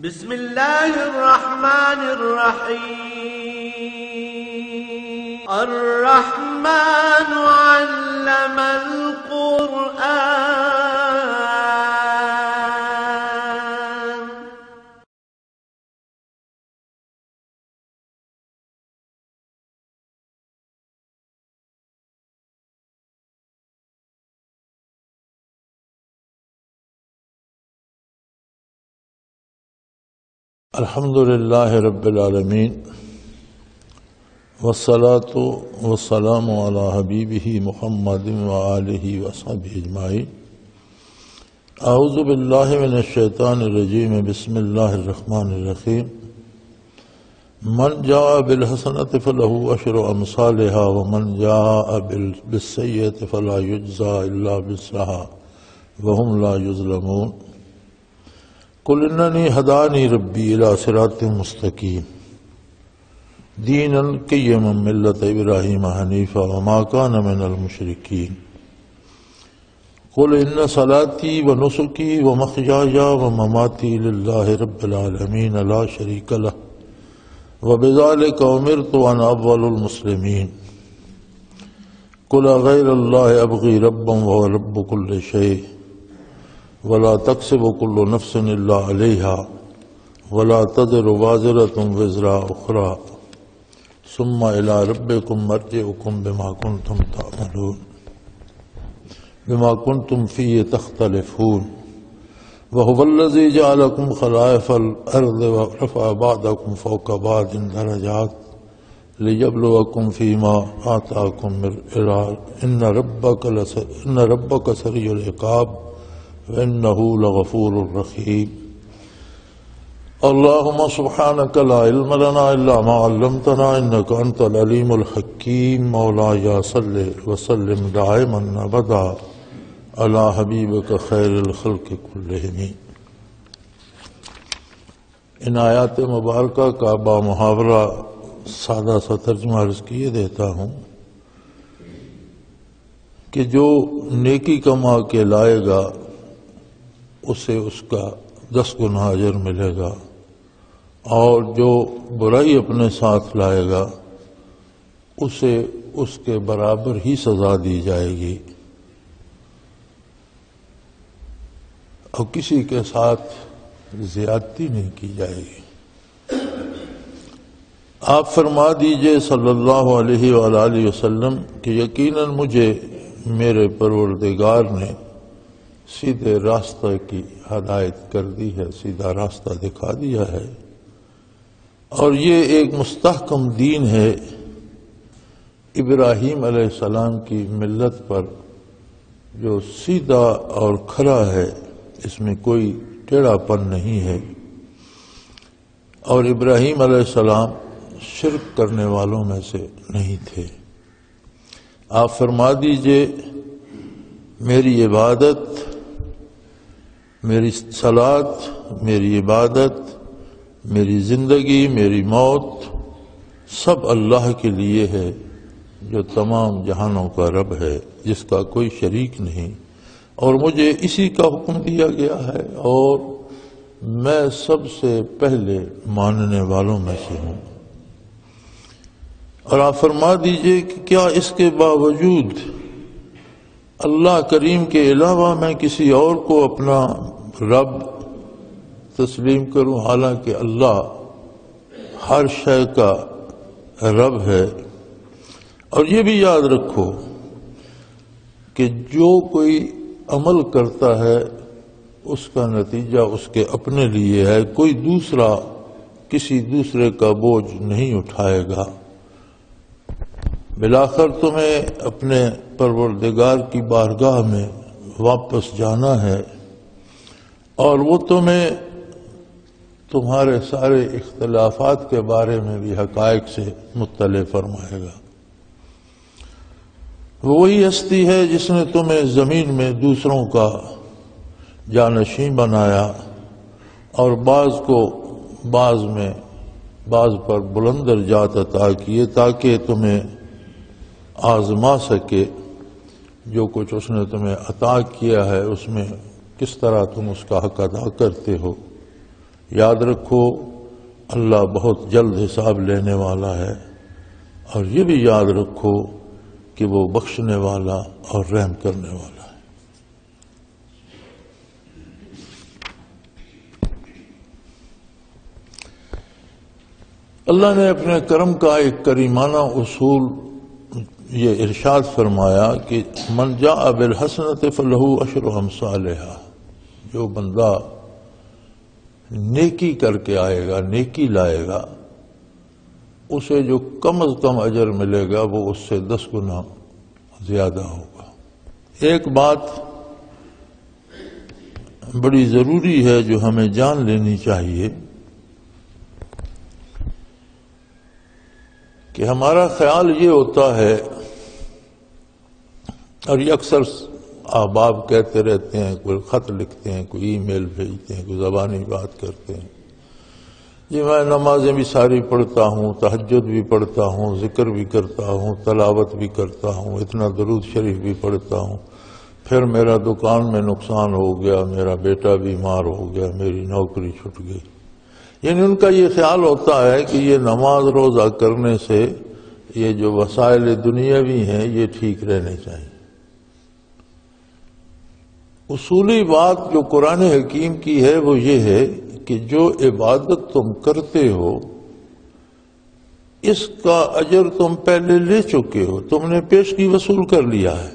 بسم الله الرحمن الرحيم. الرحمن علم القرآن. الحمد للہ رب العالمین والصلاة والسلام علی حبیبہ محمد وآلہ وصحبہ اجمعین. اعوذ باللہ من الشیطان الرجیم. بسم اللہ الرحمن الرحیم. من جاء بالحسنۃ فلہ عشر امثالہا ومن جاء بالسیئۃ فلا یجزی الا مثلہا وہم لا یظلمون. قل اننی ہدانی ربی الی صراط مستقیم دینا قیما ملۃ ابراہیم حنیفا وما کان من المشرکین. قل ان صلاتی ونسکی ومحیای ومماتی للہ رب العالمین لا شریک لہ وبذلک امرت وانا اول المسلمین. قل غیر اللہ ابغی ربا وهو رب کل شیء ولا تکسب کل نفس الا علیہا ولا تزر وازرۃ وزر اخری ثم الی ربکم مرجعکم بما کنتم تعملون بما کنتم فیہ تختلفون وهو الذی جعلکم خلائف الارض ورفع بعضکم فوق بعض درجات لیبلوکم فیما آتاکم ان ربک سریع العقاب وَإِنَّهُ لَغَفُورٌ رَحِيمٌ. اللهم سبحانك لا علم لنا إلا ما علمتنا إنك أنت العليم الحكيم. مولاي صل وسلم دائما أبدا على حبيبك خير الخلق كلهم. ان آیات مبارکہ کا بامحاورہ سادہ سا ترجمہ عرض کیے دیتا ہوں کہ جو نیکی کما کے لائے گا اسے اس کا 10 گنا اجر ملے گا، اور جو برائی اپنے ساتھ لائے گا اسے اس کے برابر ہی سزا دی جائے گی، اور کسی کے ساتھ زیادتی نہیں کی جائے گی. آپ فرما دیجئے صلی اللہ علیہ وآلہ وسلم کہ یقیناً مجھے میرے پروردگار نے سیدھے راستہ کی ہدایت کر دی ہے، سیدھا راستہ دکھا دیا ہے، اور یہ ایک مستحکم دین ہے. ابراہیم علیہ السلام کی ملت پر جو سیدھا اور کھرا ہے، اس میں کوئی ٹیڑھا پن نہیں ہے، اور ابراہیم علیہ السلام شرک کرنے والوں میں سے نہیں تھے. آپ فرما دیجئے میری عبادت، میری صلاۃ، میری عبادت، میری زندگی، میری موت سب اللہ کے لیے ہے، جو تمام جہانوں کا رب ہے، جس کا کوئی شریک نہیں، اور مجھے اسی کا حکم دیا گیا ہے، اور میں سب سے پہلے ماننے والوں میں سے ہوں. اور آپ فرما دیجئے کہ کیا اس کے باوجود اللہ کریم کے علاوہ میں کسی اور کو اپنا رب تسلیم کروں، حالانکہ اللہ ہر شے کا رب ہے. اور یہ بھی یاد رکھو کہ جو کوئی عمل کرتا ہے اس کا نتیجہ اس کے اپنے لیے ہے، کوئی دوسرا کسی دوسرے کا بوجھ نہیں اٹھائے گا. بالآخر تمہیں اپنے پروردگار کی بارگاہ میں واپس جانا ہے، اور وہ تمہیں تمہارے سارے اختلافات کے بارے میں بھی حقائق سے مطلع فرمائے گا. وہی ہستی ہے جس نے تمہیں زمین میں دوسروں کا جانشین بنایا، اور بعض کو بعض پر بلند درجات عطا کیے تاکہ تمہیں آزما سکے جو کچھ اس نے تمہیں عطا کیا ہے اس میں کس طرح تم اس کا حق ادا کرتے ہو. یاد رکھو اللہ بہت جلد حساب لینے والا ہے، اور یہ بھی یاد رکھو کہ وہ بخشنے والا اور رحم کرنے والا ہے۔ اللہ نے اپنے کرم کا ایک کریمانہ اصول یہ ارشاد فرمایا کہ من جاء بالحسنۃ فلہ عشر امثالھا، جو بندہ نیکی کر کے آئے گا، نیکی لائے گا، اسے جو کم از کم اجر ملے گا وہ اس سے 10 گنا زیادہ ہوگا۔ ایک بات بڑی ضروری ہے جو ہمیں جان لینی چاہیے کہ ہمارا خیال یہ ہوتا ہے، اور یہ اکثر احباب کہتے رہتے ہیں، کوئی خط لکھتے ہیں، کوئی ای میل بھیجتے ہیں، کوئی زبانی بات کرتے ہیں، جی میں نمازیں بھی ساری پڑھتا ہوں، تہجد بھی پڑھتا ہوں، ذکر بھی کرتا ہوں، تلاوت بھی کرتا ہوں، اتنا درود شریف بھی پڑھتا ہوں، پھر میرا دکان میں نقصان ہو گیا، میرا بیٹا بیمار ہو گیا، میری نوکری چھوٹ گئی۔ یعنی ان کا یہ خیال ہوتا ہے کہ یہ نماز روزہ کرنے سے یہ جو وسائل دنیاوی ہیں یہ ٹھیک رہنے چاہیے۔ اصولی بات جو قرآن حکیم کی ہے وہ یہ ہے کہ جو عبادت تم کرتے ہو اس کا اجر تم پہلے لے چکے ہو، تم نے پیشگی وصول کر لیا ہے۔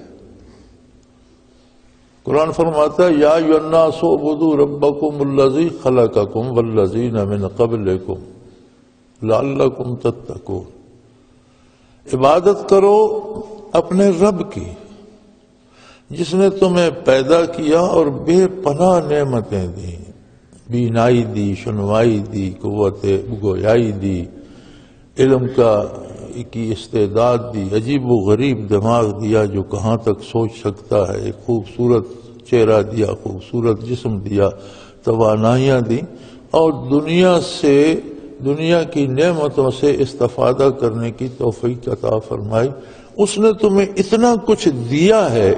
قرآن فرماتا ہے یا ایھا الناس اعبدوا ربکم الذی خلقکم والذین من قبلکم لعلکم تتقون، عبادت کرو اپنے رب کی جس نے تمہیں پیدا کیا اور بے پناہ نعمتیں دیں، بینائی دی، سنوائی دی، قوت گویائی دی، علم کی استعداد دی، عجیب و غریب دماغ دیا جو کہاں تک سوچ سکتا ہے، ایک خوبصورت چہرہ دیا، خوبصورت جسم دیا، توانائیاں دی، اور دنیا کی نعمتوں سے استفادہ کرنے کی توفیق عطا فرمائی۔ اس نے تمہیں اتنا کچھ دیا ہے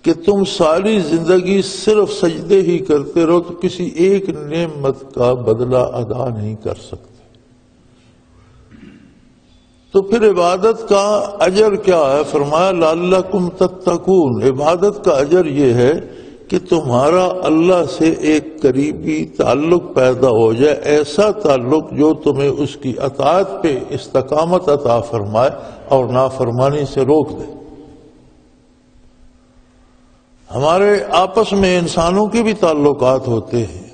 کہ تم ساری زندگی صرف سجدے ہی کرتے رہو تو کسی ایک نعمت کا بدلہ ادا نہیں کر سکتے۔ تو پھر عبادت کا اجر کیا ہے؟ فرمایا لعلکم تتقون، عبادت کا اجر یہ ہے کہ تمہارا اللہ سے ایک قریبی تعلق پیدا ہو جائے، ایسا تعلق جو تمہیں اس کی اطاعت پہ استقامت عطا فرمائے اور نافرمانی سے روک دے۔ ہمارے آپس میں انسانوں کے بھی تعلقات ہوتے ہیں،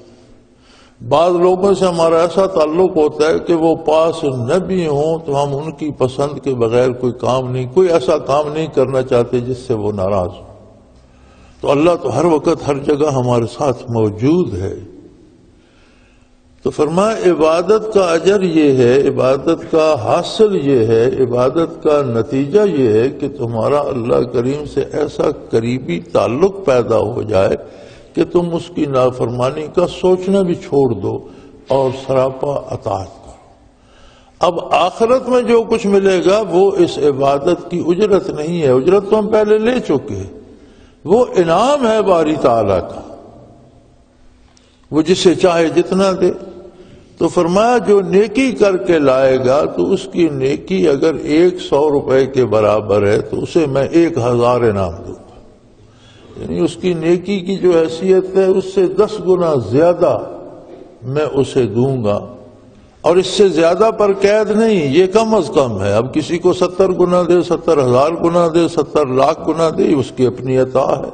بعض لوگوں سے ہمارا ایسا تعلق ہوتا ہے کہ وہ پاس نہ بھی ہوں تو ہم ان کی پسند کے بغیر کوئی ایسا کام نہیں کرنا چاہتے جس سے وہ ناراض ہو۔ تو اللہ تو ہر وقت ہر جگہ ہمارے ساتھ موجود ہے۔ تو فرمایا عبادت کا اجر یہ ہے، عبادت کا حاصل یہ ہے، عبادت کا نتیجہ یہ ہے کہ تمہارا اللہ کریم سے ایسا قریبی تعلق پیدا ہو جائے کہ تم اس کی نافرمانی کا سوچنا بھی چھوڑ دو اور سراپا اطاعت کرو۔ اب آخرت میں جو کچھ ملے گا وہ اس عبادت کی اجرت نہیں ہے، اجرت تو ہم پہلے لے چکے، وہ انعام ہے باری تعالیٰ کا، وہ جسے چاہے جتنا دے۔ تو فرمایا جو نیکی کر کے لائے گا تو اس کی نیکی اگر 100 روپے کے برابر ہے تو اسے میں 1000 انعام دوں گا، یعنی اس کی نیکی کی جو حیثیت ہے اس سے 10 گنا زیادہ میں اسے دوں گا، اور اس سے زیادہ پر قید نہیں، یہ کم از کم ہے۔ اب کسی کو 70 گنا دے، 70,000 گنا دے، 70 لاکھ گنا دے، اس کی اپنی عطا ہے،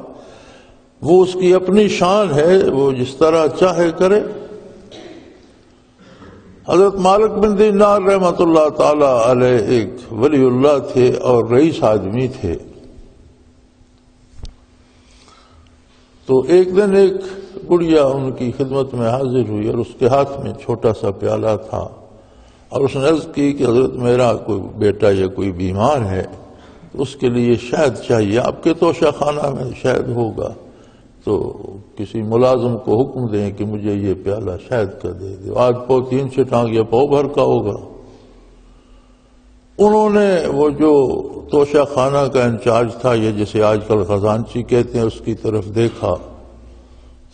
وہ اس کی اپنی شان ہے، وہ جس طرح چاہے کرے۔ حضرت مالک بن دینار رحمۃ اللہ تعالی علیہ ایک ولی اللہ تھے اور رئیس آدمی تھے۔ تو ایک دن ایک گڑیا ان کی خدمت میں حاضر ہوئی اور اس کے ہاتھ میں چھوٹا سا پیالہ تھا، اور اس نے عرض کی کہ حضرت میرا کوئی بیٹا یا کوئی بیمار ہے تو اس کے لیے شہد چاہیے، آپ کے توشہ خانہ میں شہد ہوگا، تو کسی ملازم کو حکم دیں کہ مجھے یہ پیالہ شہد کا دے دے، آج پو 3 سے ٹانگ یا پو بھر کا ہوگا۔ انہوں نے وہ جو توشہ خانہ کا انچارج تھا، یہ جسے آج کل خزانچی کہتے ہیں، اس کی طرف دیکھا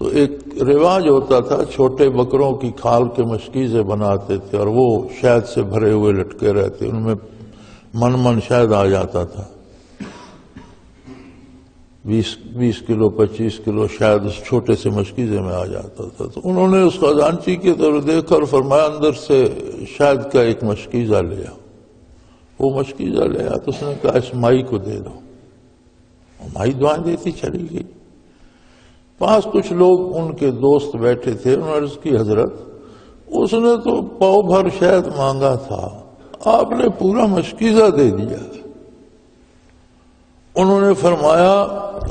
تو ایک رواج ہوتا تھا، چھوٹے بکروں کی کھال کے مشکیزیں بناتے تھے اور وہ شہد سے بھرے ہوئے لٹکے رہتے، ان میں من شہد آ جاتا تھا، 20 کلو 25 کلو شاید اس چھوٹے سے مشکیزے میں آ جاتا تھا۔ تو انہوں نے اس خزانچی کی طرف دیکھا اور فرمایا اندر سے شہد کا ایک مشکیزہ لیا۔ وہ مشکیزہ لیا تو اس نے کہا اس مائی کو دے دو، مائی دعائیں دیتی چلی گئی۔ پاس کچھ لوگ ان کے دوست بیٹھے تھے، انہوں نے عرض کی حضرت اس نے تو پاؤ بھر شہد مانگا تھا، آپ نے پورا مشکیزہ دے دیا۔ انہوں نے فرمایا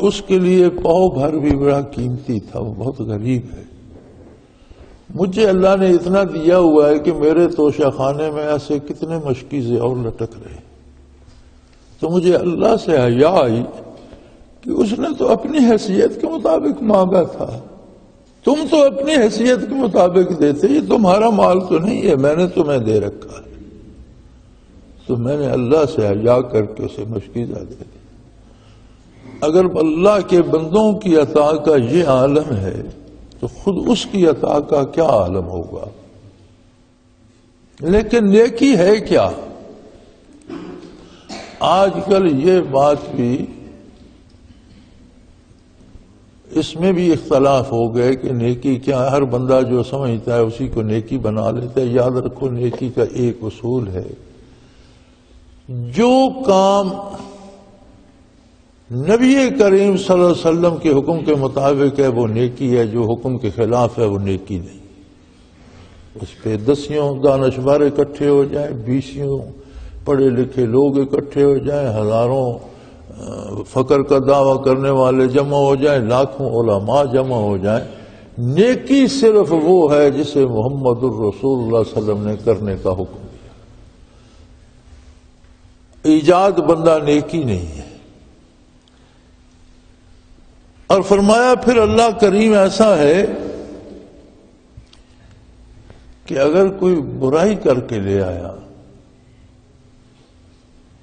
اس کے لیے پاؤ بھر بھی بڑا قیمتی تھا، وہ بہت غریب ہے، مجھے اللہ نے اتنا دیا ہوا ہے کہ میرے توشہ خانے میں ایسے کتنے مشکیزے اور لٹک رہے، تو مجھے اللہ سے حیا آئی کہ اس نے تو اپنی حیثیت کے مطابق مانگا تھا، تم تو اپنی حیثیت کے مطابق دیتے، یہ تمہارا مال تو نہیں ہے، میں نے تمہیں دے رکھا ہے۔ تو میں نے اللہ سے حیا کر کے اسے مشکیزہ دے دی۔ اگر اللہ کے بندوں کی عطا کا یہ عالم ہے تو خود اس کی عطا کا کیا عالم ہوگا۔ لیکن نیکی ہے کیا؟ آج کل یہ بات بھی اس میں بھی اختلاف ہو گئے کہ نیکی کیا ہے۔ ہر بندہ جو سمجھتا ہے اسی کو نیکی بنا لیتا ہے۔ یاد رکھو نیکی کا ایک اصول ہے، جو کام نبی کریم صلی اللہ علیہ وسلم کے حکم کے مطابق ہے وہ نیکی ہے، جو حکم کے خلاف ہے وہ نیکی نہیں۔ اس پہ 10 دانشور اکٹھے ہو جائیں، 20 پڑھے لکھے لوگ اکٹھے ہو جائیں، ہزاروں فقر کا دعویٰ کرنے والے جمع ہو جائیں، لاکھوں علماء جمع ہو جائیں، نیکی صرف وہ ہے جسے محمد الرسول اللہ صلی اللہ علیہ وسلم نے کرنے کا حکم دیا۔ ایجاد بندہ نیکی نہیں ہے۔ اور فرمایا پھر اللہ کریم ایسا ہے کہ اگر کوئی برائی کر کے لے آیا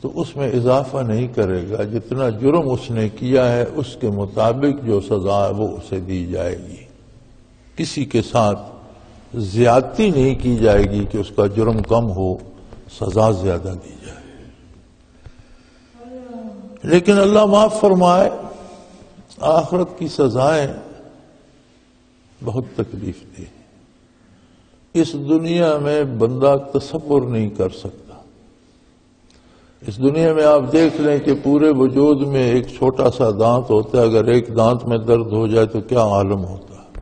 تو اس میں اضافہ نہیں کرے گا، جتنا جرم اس نے کیا ہے اس کے مطابق جو سزا ہے وہ اسے دی جائے گی۔ کسی کے ساتھ زیادتی نہیں کی جائے گی کہ اس کا جرم کم ہو، سزا زیادہ دی جائے۔ لیکن اللہ معاف فرمائے، آخرت کی سزائیں بہت تکلیف دہ ہیں، اس دنیا میں بندہ تصور نہیں کر سکتا۔ اس دنیا میں آپ دیکھ لیں کہ پورے وجود میں ایک چھوٹا سا دانت ہوتا ہے، اگر ایک دانت میں درد ہو جائے تو کیا عالم ہوتا ہے،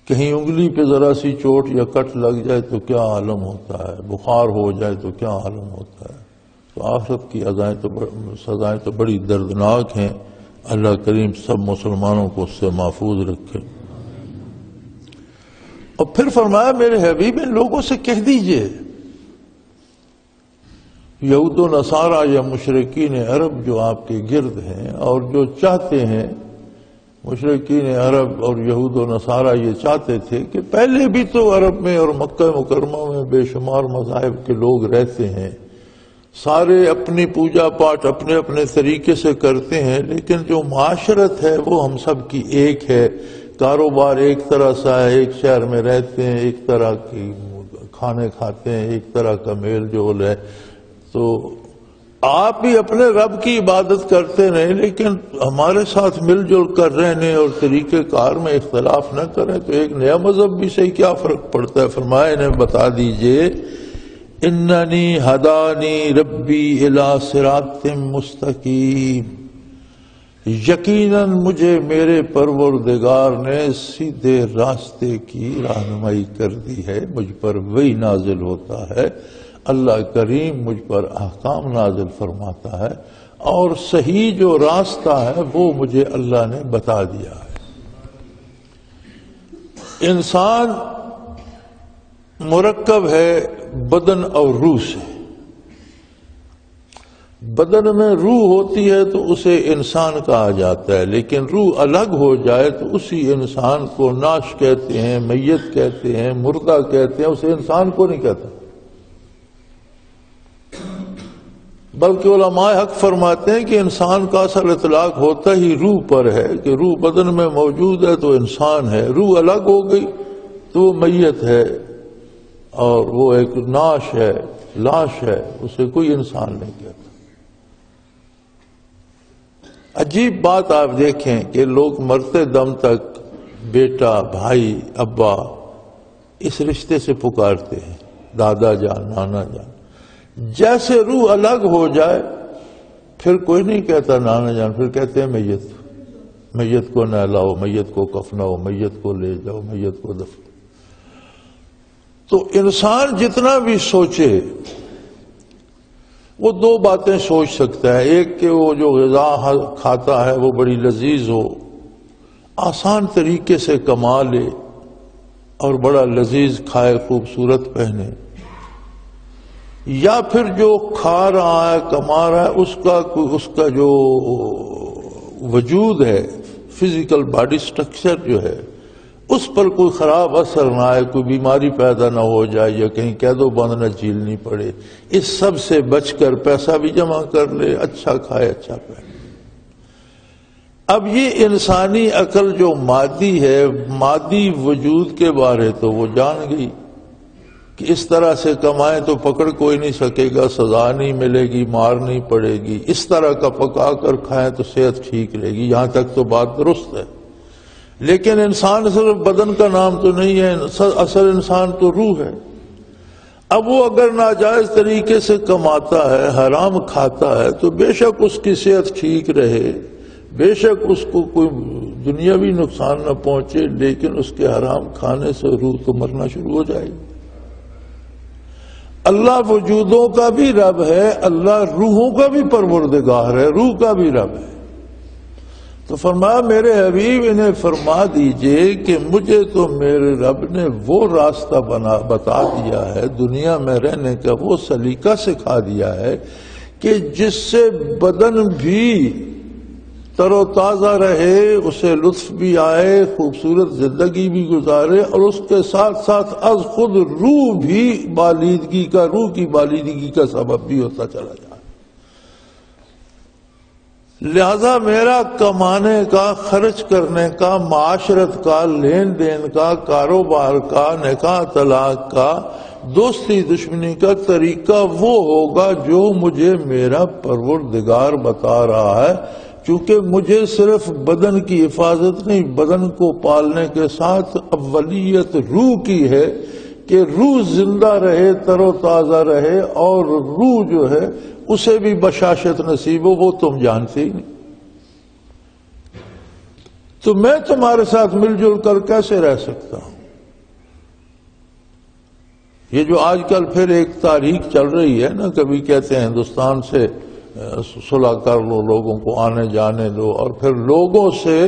کہیں انگلی پہ ذرا سی چوٹ یا کٹ لگ جائے تو کیا عالم ہوتا ہے، بخار ہو جائے تو کیا عالم ہوتا ہے۔ تو آخرت کی سزائیں تو بڑی دردناک ہیں۔ اللہ کریم سب مسلمانوں کو اس سے محفوظ رکھے۔ اور پھر فرمایا میرے حبیب ان لوگوں سے کہہ دیجئے، یہود و نصارہ یا مشرکین عرب جو آپ کے گرد ہیں اور جو چاہتے ہیں، مشرکین عرب اور یہود و نصارہ یہ چاہتے تھے کہ پہلے بھی تو عرب میں اور مکہ مکرمہ میں بے شمار مذاہب کے لوگ رہتے ہیں، سارے اپنی پوجا پاٹ اپنے اپنے طریقے سے کرتے ہیں، لیکن جو معاشرت ہے وہ ہم سب کی ایک ہے، کاروبار ایک طرح سا ہے، ایک شہر میں رہتے ہیں، ایک طرح کی کھانے کھاتے ہیں، ایک طرح کا میل جول ہے۔ تو آپ بھی اپنے رب کی عبادت کرتے رہیں، لیکن ہمارے ساتھ مل جل کر رہنے اور طریقہ کار میں اختلاف نہ کریں، تو ایک نیا مذہب بھی سے کیا فرق پڑتا ہے۔ فرمایا انہیں بتا دیجئے اننی ہدانی ربی الی صراط مستقیم، یقیناً مجھے میرے پروردگار نے سیدھے راستے کی رہنمائی کر دی ہے، مجھ پر وحی نازل ہوتا ہے، اللہ کریم مجھ پر احکام نازل فرماتا ہے، اور صحیح جو راستہ ہے وہ مجھے اللہ نے بتا دیا ہے۔ انسان مرکب ہے بدن اور روح سے۔ بدن میں روح ہوتی ہے تو اسے انسان کہا جاتا ہے، لیکن روح الگ ہو جائے تو اسی انسان کو ناش کہتے ہیں، میت کہتے ہیں، مردہ کہتے ہیں، اسے انسان کو نہیں کہتا۔ بلکہ علماء حق فرماتے ہیں کہ انسان کا اصل اطلاق ہوتا ہی روح پر ہے کہ روح بدن میں موجود ہے تو انسان ہے، روح الگ ہو گئی تو وہ میت ہے اور وہ ایک ناش ہے، لاش ہے، اسے کوئی انسان نہیں کہتا۔ عجیب بات آپ دیکھیں کہ لوگ مرتے دم تک بیٹا، بھائی، ابا اس رشتے سے پکارتے ہیں، دادا جان، نانا جان۔ جیسے روح الگ ہو جائے پھر کوئی نہیں کہتا نانا جان، پھر کہتے ہیں میت، میت کو نہلاؤ، میت کو کفناؤ، میت کو لے جاؤ، میت کو دفن۔ تو انسان جتنا بھی سوچے وہ دو باتیں سوچ سکتا ہے، ایک کہ وہ جو غذا کھاتا ہے وہ بڑی لذیذ ہو، آسان طریقے سے کما لے اور بڑا لذیذ کھائے، خوبصورت پہنے، یا پھر جو کھا رہا ہے، کما رہا ہے، اس کا جو وجود ہے، فزیکل باڈی سٹرکچر جو ہے، اس پر کوئی خراب اثر نہ آئے، کوئی بیماری پیدا نہ ہو جائے یا کہیں قید و بند نہ جھیلنی پڑے، اس سب سے بچ کر پیسہ بھی جمع کر لے، اچھا کھائے، اچھا پہنے۔ اب یہ انسانی عقل جو مادی ہے، مادی وجود کے بارے تو وہ جان گئی کہ اس طرح سے کمائیں تو پکڑ کوئی نہیں سکے گا، سزا نہیں ملے گی، مار نہیں پڑے گی، اس طرح کا پکا کر کھائیں تو صحت ٹھیک رہے گی، یہاں تک تو بات درست ہے۔ لیکن انسان صرف بدن کا نام تو نہیں ہے، اصل انسان تو روح ہے۔ اب وہ اگر ناجائز طریقے سے کماتا ہے، حرام کھاتا ہے، تو بے شک اس کی صحت ٹھیک رہے، بے شک اس کو کوئی دنیاوی نقصان نہ پہنچے، لیکن اس کے حرام کھانے سے روح تو مرنا شروع ہو جائے گی۔ اللہ وجودوں کا بھی رب ہے، اللہ روحوں کا بھی پروردگار ہے، روح کا بھی رب ہے۔ تو فرمایا میرے حبیب انہیں فرما دیجئے کہ مجھے تو میرے رب نے وہ راستہ بتا دیا ہے، دنیا میں رہنے کا وہ سلیقہ سکھا دیا ہے کہ جس سے بدن بھی تر و تازہ رہے، اسے لطف بھی آئے، خوبصورت زندگی بھی گزارے، اور اس کے ساتھ ساتھ از خود روح بھی روح کی بالیدگی کا سبب بھی ہوتا چلا جائے۔ لہذا میرا کمانے کا، خرچ کرنے کا، معاشرت کا، لین دین کا، کاروبار کا، نکاح طلاق کا، دوستی دشمنی کا طریقہ وہ ہوگا جو مجھے میرا پروردگار بتا رہا ہے، چونکہ مجھے صرف بدن کی حفاظت نہیں، بدن کو پالنے کے ساتھ اولیت روح کی ہے کہ روح زندہ رہے، تر و تازہ رہے، اور روح جو ہے اسے بھی بشاشت نصیب ہو، وہ تم جانتے ہی نہیں۔ تو میں تمہارے ساتھ مل جل کر کیسے رہ سکتا ہوں؟ یہ جو آج کل پھر ایک تاریخ چل رہی ہے نا، کبھی کہتے ہیں ہندوستان سے صلح کر لو، لوگوں کو آنے جانے دو، اور پھر لوگوں سے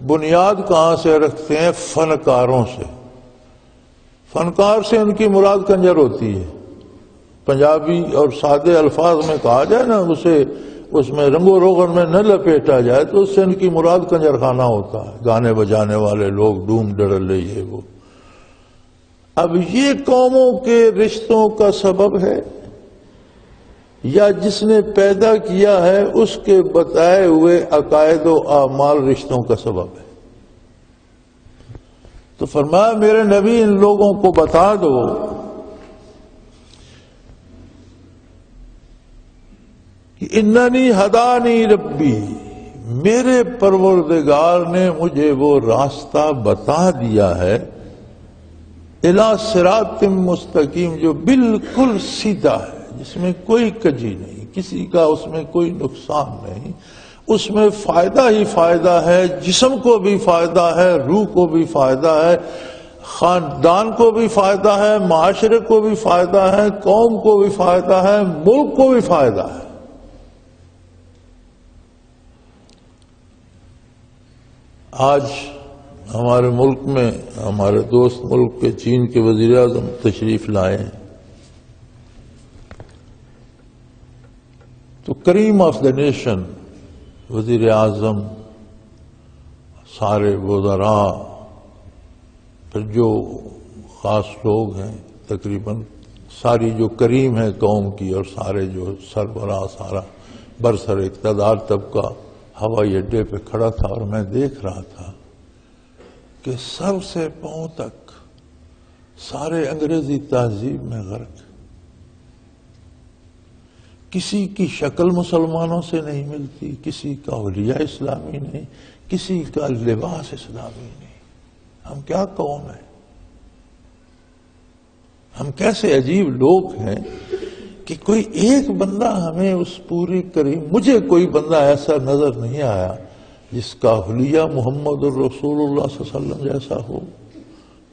بنیاد کہاں سے رکھتے ہیں؟ فنکاروں سے۔ فنکار سے ان کی مراد کنجر ہوتی ہے، پنجابی اور سادے الفاظ میں کہا جائے نا، اسے اس میں رنگ و روغن میں نہ لپیٹا جائے تو اس سے ان کی مراد کنجر خانہ ہوتا ہے، گانے بجانے والے لوگ، ڈوم ڈرل یہ وہ۔ اب یہ قوموں کے رشتوں کا سبب ہے یا جس نے پیدا کیا ہے اس کے بتائے ہوئے عقائد و اعمال رشتوں کا سبب ہے؟ تو فرمایا میرے نبی ان لوگوں کو بتا دو کہ اننی ہدانی ربی، میرے پروردگار نے مجھے وہ راستہ بتا دیا ہے، الی صراط مستقیم، جو بالکل سیدھا ہے، جس میں کوئی کجی نہیں، کسی کا اس میں کوئی نقصان نہیں، اس میں فائدہ ہی فائدہ ہے، جسم کو بھی فائدہ ہے، روح کو بھی فائدہ ہے، خاندان کو بھی فائدہ ہے، معاشرے کو بھی فائدہ ہے، قوم کو بھی فائدہ ہے، ملک کو بھی فائدہ ہے۔ آج ہمارے ملک میں، ہمارے دوست ملک کے چین کے وزیر اعظم تشریف لائے ہیں، تو کریم آف دا نیشن، وزیر اعظم، سارے وزراء، پھر جو خاص لوگ ہیں، تقریباً ساری جو کریم ہے قوم کی اور سارے جو سربراہ سارا برسر اقتدار طبقہ ہوائی اڈے پہ کھڑا تھا، اور میں دیکھ رہا تھا کہ سر سے پاؤں تک سارے انگریزی تہذیب میں غرق، کسی کی شکل مسلمانوں سے نہیں ملتی، کسی کا حلیہ اسلامی نہیں، کسی کا لباس اسلامی نہیں۔ ہم کیا قوم ہے؟ ہم کیسے عجیب لوگ ہیں کہ کوئی ایک بندہ ہمیں اس پوری کریم، مجھے کوئی بندہ ایسا نظر نہیں آیا جس کا حلیہ محمد الرسول اللہ صلی اللہ علیہ وسلم جیسا ہو،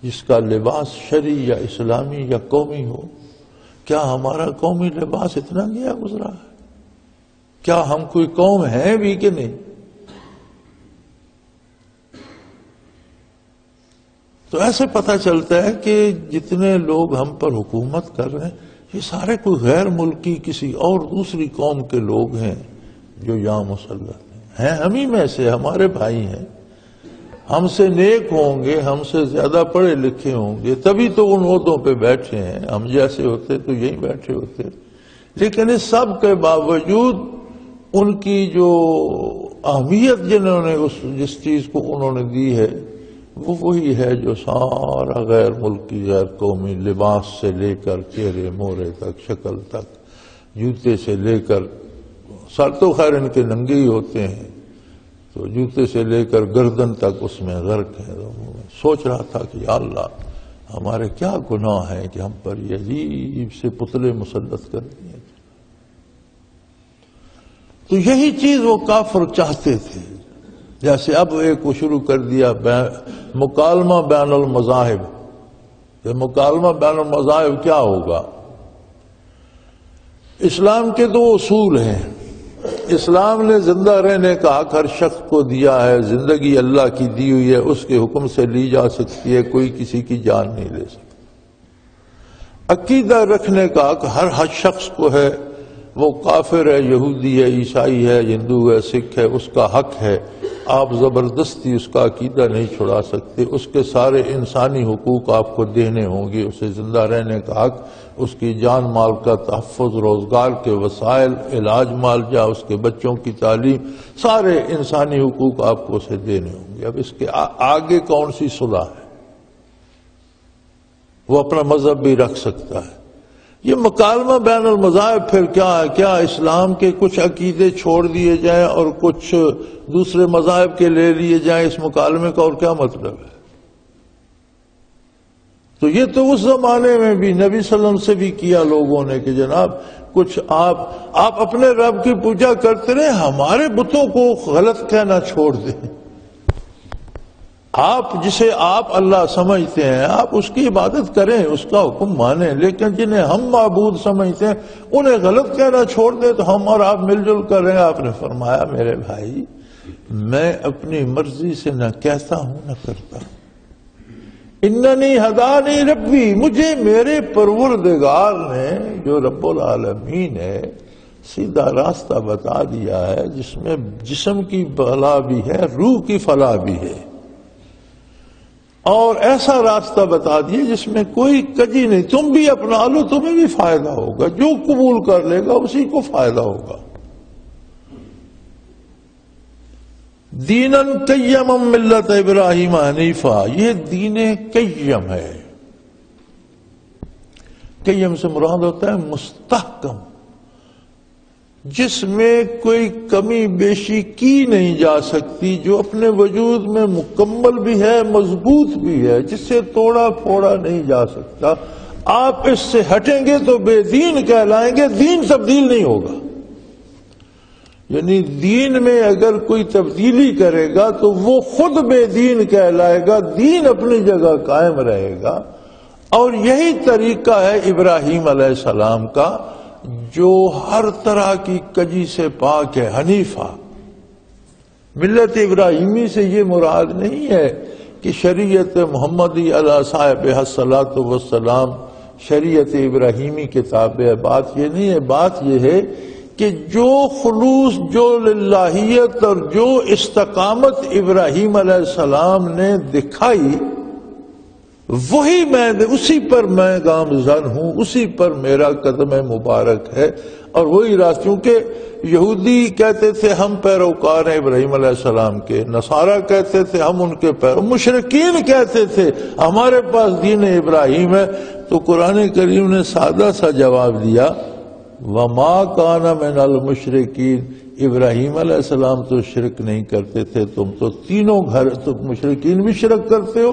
جس کا لباس شرعی یا اسلامی یا قومی ہو۔ کیا ہمارا قومی لباس اتنا گیا گزرا ہے؟ کیا ہم کوئی قوم ہیں بھی کہ نہیں؟ تو ایسے پتہ چلتا ہے کہ جتنے لوگ ہم پر حکومت کر رہے ہیں یہ سارے کوئی غیر ملکی کسی اور دوسری قوم کے لوگ ہیں جو یہاں مسلط ہیں، ہم ہی میں سے، ہمارے بھائی ہیں، ہم سے نیک ہوں گے، ہم سے زیادہ پڑھے لکھے ہوں گے، تبھی تو ان عہدوں پہ بیٹھے ہیں۔ ہم جیسے ہوتے تو یہیں بیٹھے ہوتے، لیکن اس سب کے باوجود ان کی جو اہمیت جنہوں نے جس چیز کو انہوں نے دی ہے وہ وہی ہے جو سارا غیر ملکی غیر قومی، لباس سے لے کر چہرے مورے تک، شکل تک، جوتے سے لے کر، سر تو خیر ان کے ننگے ہی ہوتے ہیں، تو جوتے سے لے کر گردن تک اس میں غرق ہے۔ سوچ رہا تھا کہ یا اللہ ہمارے کیا گناہ ہیں کہ ہم پر یہ عجیب سے پتلے مسلط کر دیے۔ تو یہی چیز وہ کافر چاہتے تھے۔ جیسے اب ایک کو شروع کر دیا مکالمہ بین المذاہب۔ کہ مکالمہ بین المذاہب کیا ہوگا؟ اسلام کے دو اصول ہیں۔ اسلام نے زندہ رہنے کا حق ہر شخص کو دیا ہے، زندگی اللہ کی دی ہوئی ہے، اس کے حکم سے لی جا سکتی ہے، کوئی کسی کی جان نہیں لے سکتا۔ عقیدہ رکھنے کا حق ہر شخص کو ہے، وہ کافر ہے، یہودی ہے، عیسائی ہے، ہندو ہے، سکھ ہے، اس کا حق ہے، آپ زبردستی اس کا عقیدہ نہیں چھڑا سکتے، اس کے سارے انسانی حقوق آپ کو دینے ہوں گے، اسے زندہ رہنے کا حق، اس کی جان مال کا تحفظ، روزگار کے وسائل، علاج معالجہ، اس کے بچوں کی تعلیم، سارے انسانی حقوق آپ کو اسے دینے ہوں گے۔ اب اس کے آگے کون سی صلح ہے؟ وہ اپنا مذہب بھی رکھ سکتا ہے۔ یہ مکالمہ بین المذاہب پھر کیا ہے؟ کیا اسلام کے کچھ عقیدے چھوڑ دیے جائیں اور کچھ دوسرے مذاہب کے لے لیے جائیں؟ اس مکالمے کا اور کیا مطلب ہے؟ تو یہ تو اس زمانے میں بھی نبی صلی اللہ علیہ وسلم سے بھی کیا لوگوں نے کہ جناب کچھ آپ اپنے رب کی پوجا کرتے رہے، ہمارے بتوں کو غلط کہنا چھوڑ دیں۔ آپ جسے آپ اللہ سمجھتے ہیں آپ اس کی عبادت کریں، اس کا حکم مانیں، لیکن جنہیں ہم معبود سمجھتے ہیں انہیں غلط کہنا چھوڑ دیں تو ہم اور آپ مل جل کر رہیں۔ آپ نے فرمایا میرے بھائی میں اپنی مرضی سے نہ کہتا ہوں نہ کرتا ہوں، اننی ہدانی ربی، مجھے میرے پروردگار نے جو رب العالمین ہے سیدھا راستہ بتا دیا ہے، جس میں جسم کی بھلا بھی ہے، روح کی فلاح بھی ہے، اور ایسا راستہ بتا دیے جس میں کوئی کجی نہیں، تم بھی اپنا لو تمہیں بھی فائدہ ہوگا، جو قبول کر لے گا اسی کو فائدہ ہوگا۔ دیناً قیما ملت ابراہیم حنیفہ، یہ دین قیم ہے۔ قیم سے مراد ہوتا ہے مستحکم، جس میں کوئی کمی بیشی کی نہیں جا سکتی، جو اپنے وجود میں مکمل بھی ہے، مضبوط بھی ہے، جس سے توڑا پھوڑا نہیں جا سکتا۔ آپ اس سے ہٹیں گے تو بے دین کہلائیں گے، دین تبدیل نہیں ہوگا۔ یعنی دین میں اگر کوئی تبدیلی کرے گا تو وہ خود بے دین کہلائے گا، دین اپنی جگہ قائم رہے گا۔ اور یہی طریقہ ہے ابراہیم علیہ السلام کا، جو ہر طرح کی کجی سے پاک ہے، حنیفہ۔ ملت ابراہیمی سے یہ مراد نہیں ہے کہ شریعت محمدی علیہ صاحب الصلاۃ والسلام شریعت ابراہیمی کے تابع ہے، بات یہ نہیں ہے۔ بات یہ ہے کہ جو خلوص، جو للہیت اور جو استقامت ابراہیم علیہ السلام نے دکھائی وہی میں، اسی پر میں گامزن ہوں، اسی پر میرا قدم مبارک ہے۔ اور وہی راست، کیونکہ یہودی کہتے تھے ہم پیروکار ہیں ابراہیم علیہ السلام کے، نصارہ کہتے تھے ہم ان کے مشرکین کہتے تھے ہمارے پاس دین ابراہیم ہے۔ تو قرآن کریم نے سادہ سا جواب دیا، وَمَا كَانَ مِنَ الْمُشْرِكِينَ، ابراہیم علیہ السلام تو شرک نہیں کرتے تھے، تم تو تینوں گھر، تم مشرکین بھی شرک کرتے ہو،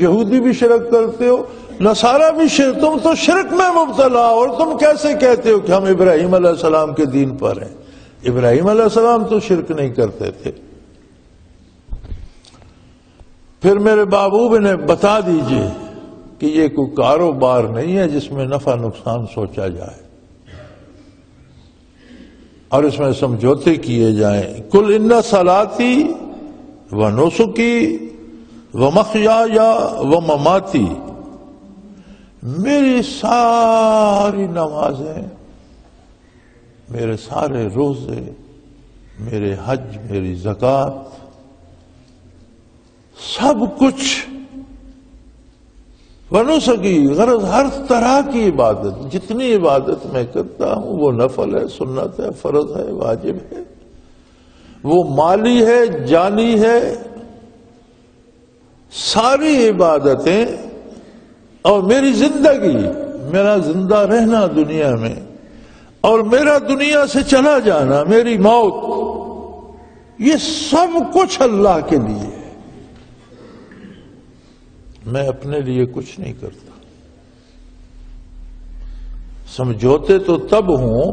یہودی بھی شرک کرتے ہو، نصارہ بھی شرک، تم تو شرک میں مبتلا، اور تم کیسے کہتے ہو کہ ہم ابراہیم علیہ السلام کے دین پر ہیں؟ ابراہیم علیہ السلام تو شرک نہیں کرتے تھے۔ پھر میرے محبوب نے بتا دیجئے کہ یہ کوئی کاروبار نہیں ہے جس میں نفع نقصان سوچا جائے اور اس میں سمجھوتے کیے جائیں۔ قل ان صلاتی و نسکی و محیای و مماتی، میری ساری نمازیں، میرے سارے روزے، میرے حج، میری زکوٰۃ، سب کچھ، ونسکی، غرض ہر طرح کی عبادت، جتنی عبادت میں کرتا ہوں وہ نفل ہے، سنت ہے، فرض ہے، واجب ہے، وہ مالی ہے، جانی ہے، ساری عبادتیں، اور میری زندگی، میرا زندہ رہنا دنیا میں، اور میرا دنیا سے چلا جانا، میری موت، یہ سب کچھ اللہ کے لیے ہے، میں اپنے لیے کچھ نہیں کرتا۔ سمجھوتے تو تب ہوں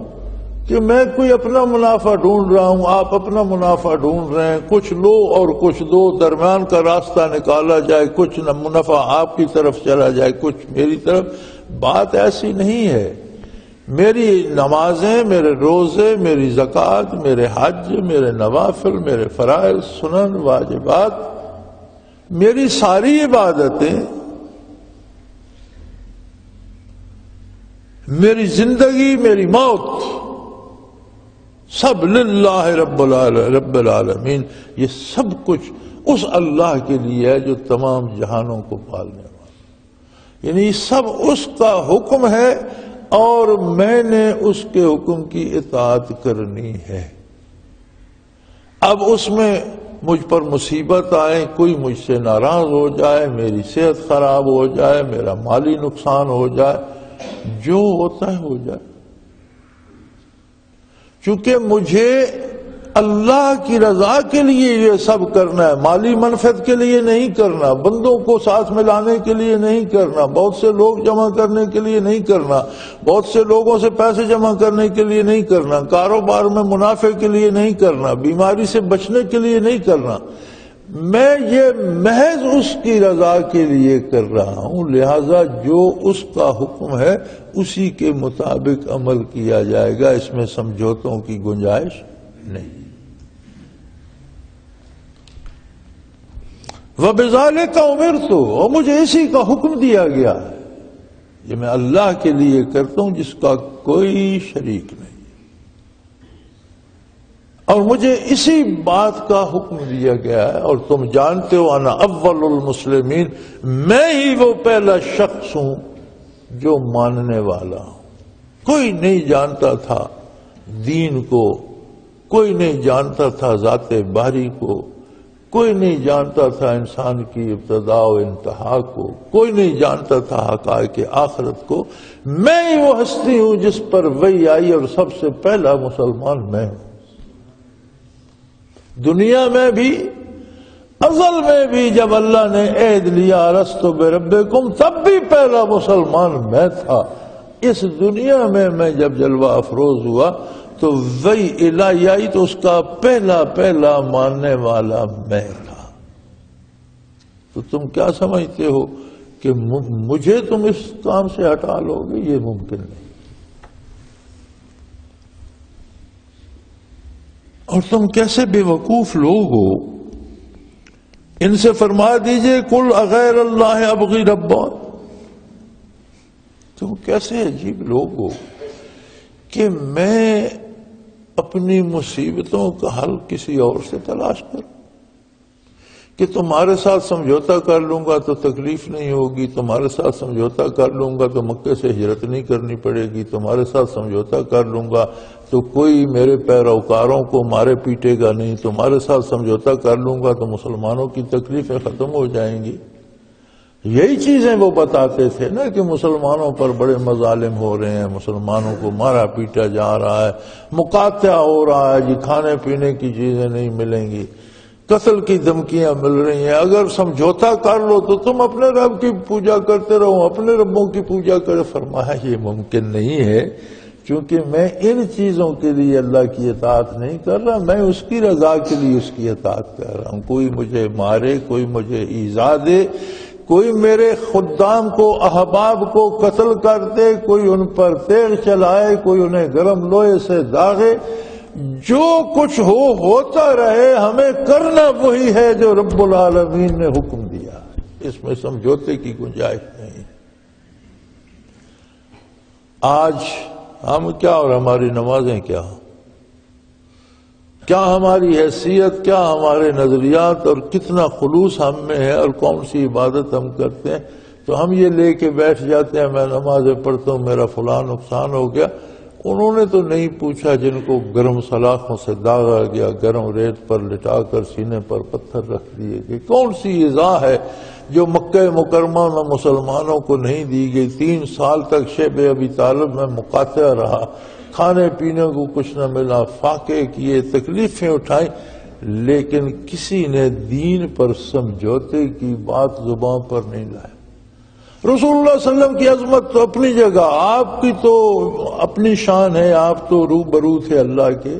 کہ میں کوئی اپنا منافع ڈھونڈ رہا ہوں، آپ اپنا منافع ڈھونڈ رہے ہیں، کچھ لو اور کچھ دو، درمیان کا راستہ نکالا جائے، کچھ منافع آپ کی طرف چلا جائے، کچھ میری طرف۔ بات ایسی نہیں ہے۔ میری نمازیں، میرے روزے، میری زکوٰۃ، میرے حج، میرے نوافل، میرے فرائض، سنن، واجبات، میری ساری عبادتیں، میری زندگی، میری موت، سب للہ رب العالمین، یہ سب کچھ اس اللہ کے لیے ہے جو تمام جہانوں کو پالنے والا، یعنی سب اس کا حکم ہے اور میں نے اس کے حکم کی اطاعت کرنی ہے۔ اب اس میں مجھ پر مصیبت آئے، کوئی مجھ سے ناراض ہو جائے، میری صحت خراب ہو جائے، میرا مالی نقصان ہو جائے، جو ہوتا ہے ہو جائے، چونکہ مجھے اللہ کی رضا کے لیے یہ سب کرنا ہے، مالی منفعت کے لیے نہیں کرنا، بندوں کو ساتھ ملانے کے لیے نہیں کرنا، بہت سے لوگ جمع کرنے کے لیے نہیں کرنا، بہت سے لوگوں سے پیسے جمع کرنے کے لیے نہیں کرنا، کاروبار میں منافع کے لیے نہیں کرنا، بیماری سے بچنے کے لیے نہیں کرنا، میں یہ محض اس کی رضا کے لیے کر رہا ہوں، لہذا جو اس کا حکم ہے اسی کے مطابق عمل کیا جائے گا، اس میں سمجھوتوں کی گنجائش نہیں۔ وَبِذَلِكَ أُمِرْتُ، اور مجھے اسی کا حکم دیا گیا ہے، یہ میں اللہ کے لیے کرتا ہوں جس کا کوئی شریک نہیں، اور مجھے اسی بات کا حکم دیا گیا ہے، اور تم جانتے ہو انا اول المسلمین، میں ہی وہ پہلا شخص ہوں جو ماننے والا ہوں۔ کوئی نہیں جانتا تھا دین کو، کوئی نہیں جانتا تھا ذات باری کو، کوئی نہیں جانتا تھا انسان کی ابتدا و انتہا کو، کوئی نہیں جانتا تھا حقائق آخرت کو۔ میں ہی وہ ہستی ہوں جس پر وحی آئی، اور سب سے پہلا مسلمان میں ہوں۔ دنیا میں بھی، ازل میں بھی، جب اللہ نے عہد لیا الست بربکم، تب بھی پہلا مسلمان میں تھا۔ اس دنیا میں جب جلوہ افروز ہوا تو وحی الہی آئی تو اس کا پہلا ماننے والا میں تھا۔ تو تم کیا سمجھتے ہو کہ مجھے تم اس کام سے ہٹا لو گے؟ یہ ممکن نہیں۔ اور تم کیسے بے وقوف لوگ ہو، ان سے فرما دیجئے قل اغیر اللہ ابغی ربا، تم کیسے عجیب لوگ ہو کہ میں اپنی مصیبتوں کا حل کسی اور سے تلاش کروں، کہ تمہارے ساتھ سمجھوتا کر لوں گا تو تکلیف نہیں ہوگی، تمہارے ساتھ سمجھوتا کر لوں گا تو مکے سے ہجرت نہیں کرنی پڑے گی، تمہارے ساتھ سمجھوتا کر لوں گا تو کوئی میرے پیروکاروں کو مارے پیٹے گا نہیں، تمہارے ساتھ سمجھوتا کر لوں گا تو مسلمانوں کی تکلیفیں ختم ہو جائیں گی۔ یہی چیزیں وہ بتاتے تھے نا کہ مسلمانوں پر بڑے مظالم ہو رہے ہیں، مسلمانوں کو مارا پیٹا جا رہا ہے، مقاطع ہو رہا ہے، جی کھانے پینے کی چیزیں نہیں ملیں گی، قتل کی دھمکیاں مل رہی ہیں، اگر سمجھوتا کر لو تو تم اپنے رب کی پوجا کرتے رہو، اپنے ربوں کی پوجا کرے۔ فرمایا یہ ممکن نہیں ہے، کیونکہ میں ان چیزوں کے لیے اللہ کی اطاعت نہیں کر رہا، میں اس کی رضا کے لیے اس کی اطاعت کر رہا ہوں۔ کوئی مجھے مارے، کوئی مجھے ایذا دے، کوئی میرے خدام کو احباب کو قتل کر دے، کوئی ان پر تیل چلائے، کوئی انہیں گرم لوہے سے داغے، جو کچھ ہوتا رہے، ہمیں کرنا وہی ہے جو رب العالمین نے حکم دیا، اس میں سمجھوتے کی گنجائش نہیں۔ آج ہم کیا اور ہماری نمازیں کیا ہماری حیثیت، کیا ہمارے نظریات اور کتنا خلوص ہم میں ہے اور کون سی عبادت ہم کرتے ہیں، تو ہم یہ لے کے بیٹھ جاتے ہیں میں نمازیں پڑھتا ہوں میرا فلاں نقصان ہو گیا۔ انہوں نے تو نہیں پوچھا جن کو گرم سلاخوں سے داغا گیا، گرم ریت پر لٹا کر سینے پر پتھر رکھ دیے گئے، کون سی ایذا ہے جو مکہ مکرمہ میں مسلمانوں کو نہیں دی گئی۔ 3 سال تک شیب ابی طالب میں مقاطع رہا، کھانے پینے کو کچھ نہ ملا، فاقے کیے، تکلیفیں اٹھائیں، لیکن کسی نے دین پر سمجھوتے کی بات زبان پر نہیں لائی۔ رسول اللہ صلی اللہ علیہ وسلم کی عظمت تو اپنی جگہ، آپ کی تو اپنی شان ہے، آپ تو روبرو تھے اللہ کے،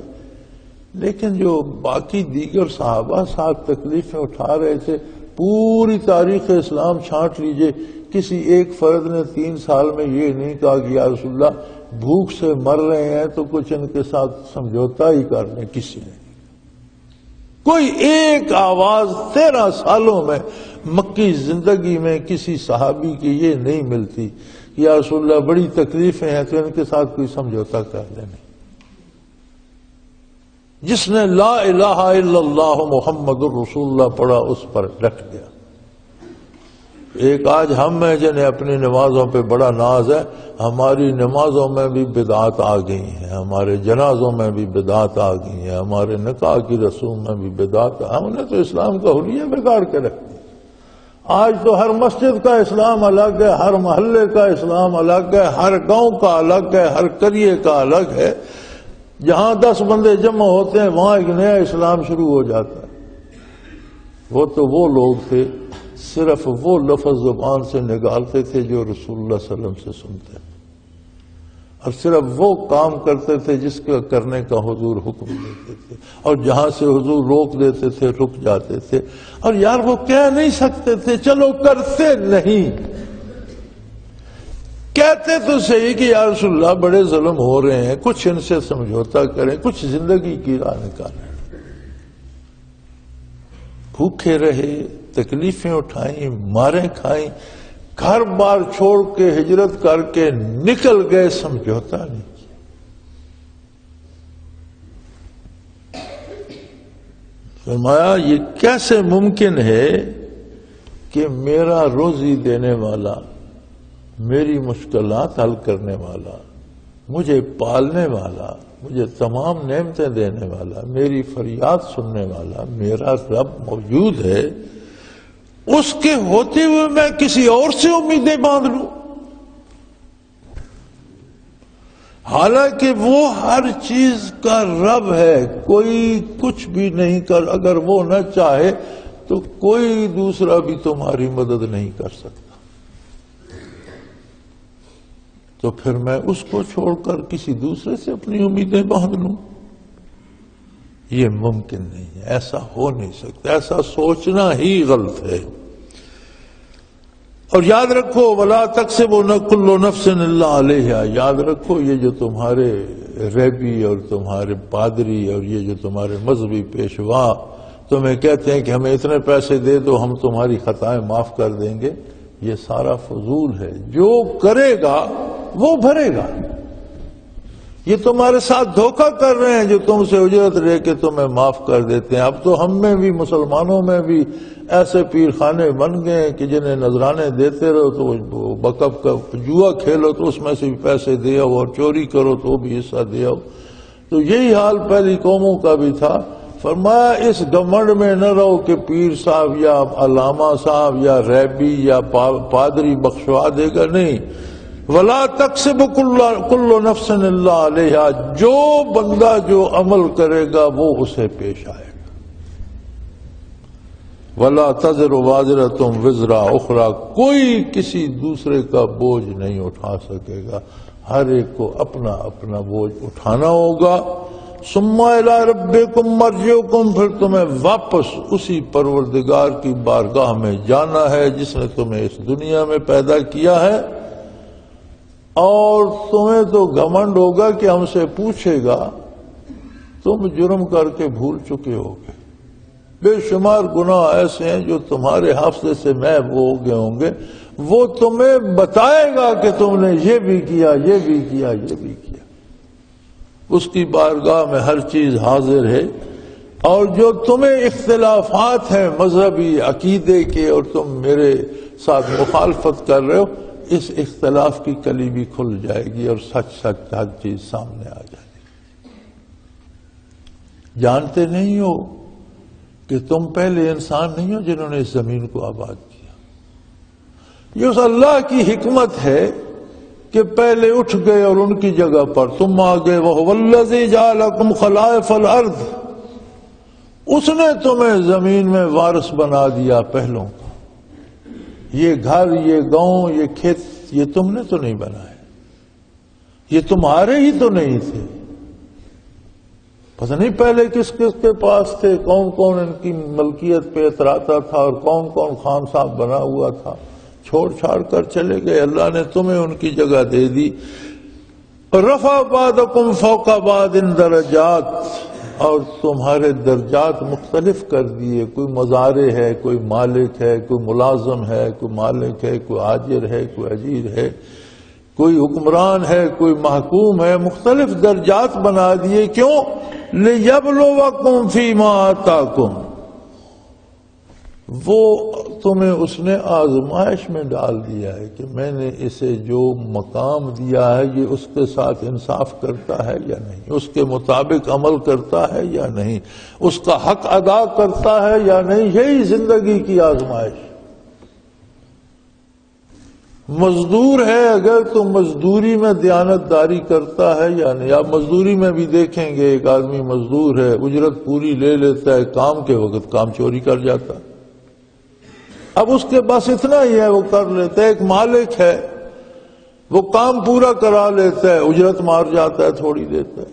لیکن جو باقی دیگر صحابہ ساتھ تکلیفیں اٹھا رہے تھے، پوری تاریخ اسلام چھانٹ لیجئے، کسی ایک فرد نے 3 سال میں یہ نہیں کہا کہ یا رسول اللہ بھوک سے مر رہے ہیں تو کچھ ان کے ساتھ سمجھوتا ہی کر لیں، کسی نے کوئی ایک آواز 13 سالوں میں مکی زندگی میں کسی صحابی کی یہ نہیں ملتی کہ یا رسول اللہ بڑی تکلیفیں ہیں تو ان کے ساتھ کوئی سمجھوتا کر لیں۔ جس نے لا الہ الا اللہ محمد الرسول اللہ پڑھا اس پر ڈٹ گیا۔ ایک آج ہم ہیں جنہیں اپنی نمازوں پہ بڑا ناز ہے، ہماری نمازوں میں بھی بدعات آ گئی ہیں، ہمارے جنازوں میں بھی بدعات آ گئی ہیں، ہمارے نکاح کی رسوم میں بھی بدعات، ہم نے تو اسلام کا حلیہ بگاڑ کے رکھ دیا۔ آج تو ہر مسجد کا اسلام الگ ہے، ہر محلے کا اسلام الگ ہے، ہر گاؤں کا الگ ہے، ہر قریے کا الگ ہے۔ جہاں 10 بندے جمع ہوتے ہیں وہاں ایک نیا اسلام شروع ہو جاتا ہے۔ وہ تو وہ لوگ تھے صرف وہ لفظ زبان سے نکالتے تھے جو رسول اللہ صلی اللہ علیہ وسلم سے سنتے، اور صرف وہ کام کرتے تھے جس کا کرنے کا حضور حکم دیتے تھے، اور جہاں سے حضور روک دیتے تھے رک جاتے تھے۔ اور یار وہ کہہ نہیں سکتے تھے، چلو کرتے نہیں، کہتے تو صحیح کہ یا رسول اللہ بڑے ظلم ہو رہے ہیں، کچھ ان سے سمجھوتا کریں، کچھ زندگی کی راہ نکالیں۔ بھوکے رہے، تکلیفیں اٹھائیں، ماریں کھائیں، گھر بار چھوڑ کے ہجرت کر کے نکل گئے، سمجھوتا نہیں کیا۔ فرمایا یہ کیسے ممکن ہے کہ میرا روزی دینے والا، میری مشکلات حل کرنے والا، مجھے پالنے والا، مجھے تمام نعمتیں دینے والا، میری فریاد سننے والا میرا رب موجود ہے، اس کے ہوتے ہوئے میں کسی اور سے امیدیں باندھ لوں؟ حالانکہ وہ ہر چیز کا رب ہے، کوئی کچھ بھی نہیں کر، اگر وہ نہ چاہے تو کوئی دوسرا بھی تمہاری مدد نہیں کر سکتا، تو پھر میں اس کو چھوڑ کر کسی دوسرے سے اپنی امیدیں باندھ لوں؟ یہ ممکن نہیں ہے، ایسا ہو نہیں سکتا، ایسا سوچنا ہی غلط ہے۔ اور یاد رکھو وَلَا تَكْسِبُ كُلُّ نَفْسٍ إِلَّا عَلَيْهَا، یاد رکھو یہ جو تمہارے ریبی اور تمہارے پادری اور یہ جو تمہارے مذہبی پیشوا تمہیں کہتے ہیں کہ ہمیں اتنے پیسے دے دو ہم تمہاری خطائیں معاف کر دیں گے، یہ سارا فضول ہے۔ جو کرے گا وہ بھرے گا، یہ تمہارے ساتھ دھوکہ کر رہے ہیں جو تم سے اجرت لے کے تمہیں معاف کر دیتے ہیں. اب تو ہم میں بھی مسلمانوں میں بھی ایسے پیر خانے بن گئے کہ جنہیں نذرانے دیتے رہو تو بکب کا جوا کھیلو تو اس میں سے بھی پیسے دے آؤ اور چوری کرو تو بھی حصہ دے آؤ. تو یہی حال پہلی قوموں کا بھی تھا. فرمایا اس گھمنڈ میں نہ رہو کہ پیر صاحب یا علامہ صاحب یا ریبی یا پادری بخشوا دے گا. نہیں. وَلَا تَكْسِبُ كُلُّ نَفْسٍ إِلَّا عَلَيْهَا. جو بندہ جو عمل کرے گا وہ اسے پیش آئے گا. وَلَا تَزِرُ وَازِرَةٌ وِزْرَ أُخْرَى. کوئی کسی دوسرے کا بوجھ نہیں اٹھا سکے گا. ہر ایک کو اپنا اپنا بوجھ اٹھانا ہوگا. ثُمَّ إِلَىٰ رَبِّكُمْ مَرْجِعُكُمْ. پھر تمہیں واپس اسی پروردگار کی بارگاہ میں جانا ہے جس نے تمہیں اس دنیا میں پیدا کیا ہے. اور تمہیں تو گھمنڈ ہوگا کہ ہم سے پوچھے گا. تم جرم کر کے بھول چکے ہوگے. بے شمار گناہ ایسے ہیں جو تمہارے حافظے سے محو ہو گئے ہوں گے. وہ تمہیں بتائے گا کہ تم نے یہ بھی کیا یہ بھی کیا یہ بھی کیا. اس کی بارگاہ میں ہر چیز حاضر ہے. اور جو تمہیں اختلافات ہیں مذہبی عقیدے کے اور تم میرے ساتھ مخالفت کر رہے ہو اس اختلاف کی کلی بھی کھل جائے گی اور سچ سچ ہر چیز سامنے آ جائے گی. جانتے نہیں ہو کہ تم پہلے انسان نہیں ہو جنہوں نے اس زمین کو آباد کیا. یہ اس اللہ کی حکمت ہے کہ پہلے اٹھ گئے اور ان کی جگہ پر تم آ گئے. وَهُوَ الَّذِي جَعَلَكُمْ خَلَائِفَ الْأَرْضِ. اس نے تمہیں زمین میں وارث بنا دیا پہلوں کا. یہ گھر یہ گاؤں یہ کھیت یہ تم نے تو نہیں بنائے. یہ تمہارے ہی تو نہیں تھے. پتہ نہیں پہلے کس کس کے پاس تھے کون کون ان کی ملکیت پہ اتراتا تھا اور کون کون خان صاحب بنا ہوا تھا. چھوڑ چھاڑ کر چلے گئے. اللہ نے تمہیں ان کی جگہ دے دی. رفع بعضکم فوق بعض درجات. اور تمہارے درجات مختلف کر دیے. کوئی مزارع ہے کوئی مالک ہے کوئی ملازم ہے کوئی مالک ہے کوئی آجر ہے کوئی اجیر ہے کوئی حکمران ہے کوئی محکوم ہے. مختلف درجات بنا دیے. کیوں؟ لِيَبْلُوَكُمْ فِي مَا آتَاكُمْ. وہ تمہیں اس نے آزمائش میں ڈال دیا ہے کہ میں نے اسے جو مقام دیا ہے یہ اس کے ساتھ انصاف کرتا ہے یا نہیں. اس کے مطابق عمل کرتا ہے یا نہیں. اس کا حق ادا کرتا ہے یا نہیں. یہی زندگی کی آزمائش. مزدور ہے اگر تو مزدوری میں دیانت داری کرتا ہے یا نہیں. آپ مزدوری میں بھی دیکھیں گے ایک آدمی مزدور ہے اجرت پوری لے لیتا ہے کام کے وقت کام چوری کر جاتا ہے. اب اس کے پاس اتنا ہی ہے وہ کر لیتا ہے. ایک مالک ہے وہ کام پورا کرا لیتا ہے اجرت مار جاتا ہے تھوڑی دیتا ہے.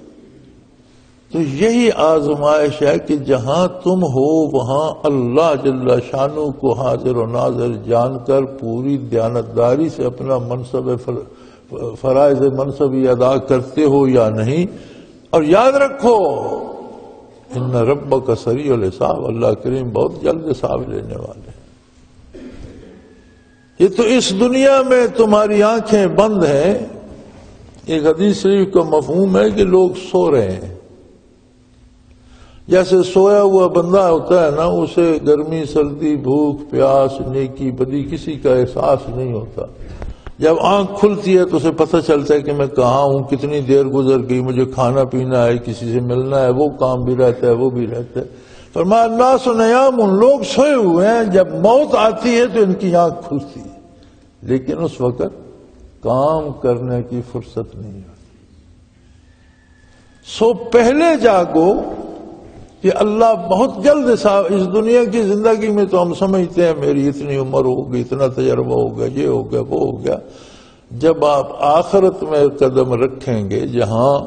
تو یہی آزمائش ہے کہ جہاں تم ہو وہاں اللہ جل شانہ کو حاضر و ناظر جان کر پوری دیانتداری سے اپنا منصب فرائض منصبی ادا کرتے ہو یا نہیں. اور یاد رکھو ان ربک سریع الحساب. اللہ کریم بہت جلد حساب لینے والے ہیں. یہ تو اس دنیا میں تمہاری آنکھیں بند ہیں. ایک حدیث شریف کا مفہوم ہے کہ لوگ سو رہے ہیں. جیسے سویا ہوا بندہ ہوتا ہے نا اسے گرمی سردی بھوک پیاس نیکی بدی کسی کا احساس نہیں ہوتا. جب آنکھ کھلتی ہے تو اسے پتہ چلتا ہے کہ میں کہاں ہوں کتنی دیر گزر گئی مجھے کھانا پینا ہے کسی سے ملنا ہے. وہ کام بھی رہتا ہے وہ بھی رہتا ہے. فرمایا الناس نیام. لوگ سوئے ہوئے ہیں. جب موت آتی ہے تو ان کی آنکھ کھلتی ہے لیکن اس وقت کام کرنے کی فرصت نہیں ہوتی. سو پہلے جاگو کہ اللہ بہت جلد اس دنیا کی زندگی میں تو ہم سمجھتے ہیں میری اتنی عمر ہوگی اتنا تجربہ ہوگا یہ ہو گیا وہ ہو گیا. جب آپ آخرت میں قدم رکھیں گے جہاں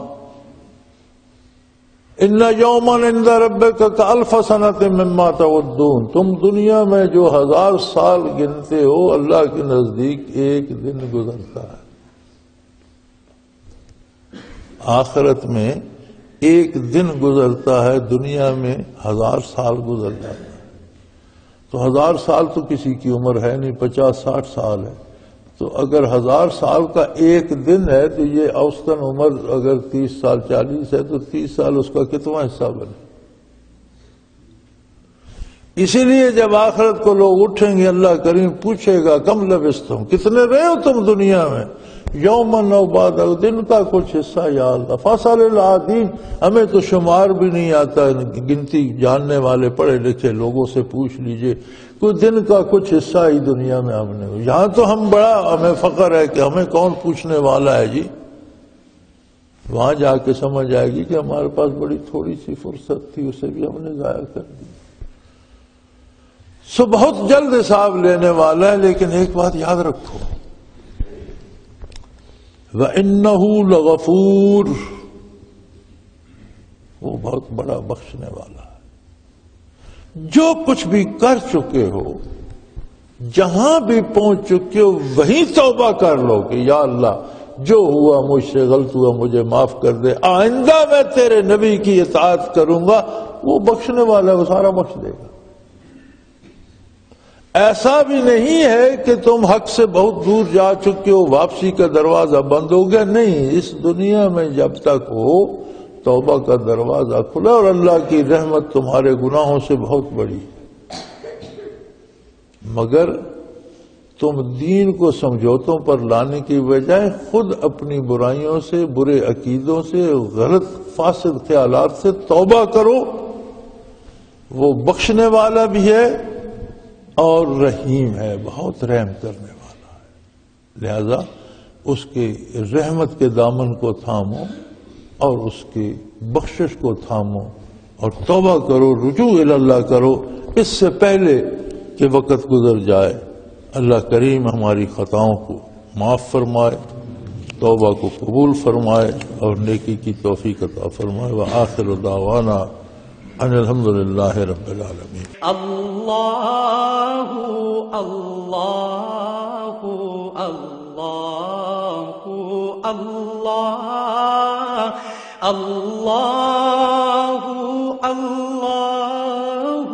ان یومن عند ربک کالف سنۃ مما تعدون. تم دنیا میں جو 1000 سال گنتے ہو اللہ کے نزدیک ایک دن گزرتا ہے. آخرت میں ایک دن گزرتا ہے دنیا میں 1000 سال گزر جاتا ہے. تو 1000 سال تو کسی کی عمر ہے نہیں 50-60 سال ہے. تو اگر 1000 سال کا ایک دن ہے تو یہ اوسطاً عمر اگر 30 سال 40 ہے تو 30 سال اس کا کتنا حصہ بنے؟ اسی لیے جب آخرت کو لوگ اٹھیں گے اللہ کریم پوچھے گا کم لبستم، کتنے رہے ہو تم دنیا میں؟ یومن او بعد، دن کا کچھ حصہ یا اللہ، فصل العادین، ہمیں تو شمار بھی نہیں آتا، گنتی جاننے والے پڑھے لکھے لوگوں سے پوچھ لیجئے، کوئی دن کا کچھ حصہ ہی دنیا میں ہم نے، یہاں تو ہمیں فخر ہے کہ ہمیں کون پوچھنے والا ہے جی، وہاں جا کے سمجھ آئے گی کہ ہمارے پاس بڑی تھوڑی سی فرصت تھی، اسے بھی ہم نے ضائع کر دی۔ سو بہت جلد حساب لینے والا ہے، لیکن ایک بات یاد رکھو، وَإِنَّهُ لَغَفُورٌ، وہ بہت بڑا بخشنے والا ہے۔ جو کچھ بھی کر چکے ہو، جہاں بھی پہنچ چکے ہو، وہیں توبہ کر لو کہ یا اللہ جو ہوا مجھ سے غلط ہوا مجھے معاف کر دے، آئندہ میں تیرے نبی کی اطاعت کروں گا، وہ بخشنے والا ہے، وہ سارا بخش دے گا۔ ایسا بھی نہیں ہے کہ تم حق سے بہت دور جا چکے ہو، واپسی کا دروازہ بند ہو گیا، نہیں، اس دنیا میں جب تک ہو توبہ کا دروازہ کھلا، اور اللہ کی رحمت تمہارے گناہوں سے بہت بڑی ہے۔ مگر تم دین کو سمجھوتوں پر لانے کی بجائے خود اپنی برائیوں سے، برے عقیدوں سے، غلط فاسد خیالات سے توبہ کرو، وہ بخشنے والا بھی ہے اور رحیم ہے، بہت رحم کرنے والا ہے، لہذا اس کے رحمت کے دامن کو تھامو اور اس کی بخشش کو تھامو اور توبہ کرو، رجوع اللہ کرو، اس سے پہلے کہ وقت گزر جائے۔ اللہ کریم ہماری خطاؤں کو معاف فرمائے، توبہ کو قبول فرمائے اور نیکی کی توفیق عطا فرمائے۔ وآخر دعوانا ان الحمدللہ رب العالمین۔ اللہ اللہ اللہ اللہ اللہ اللہ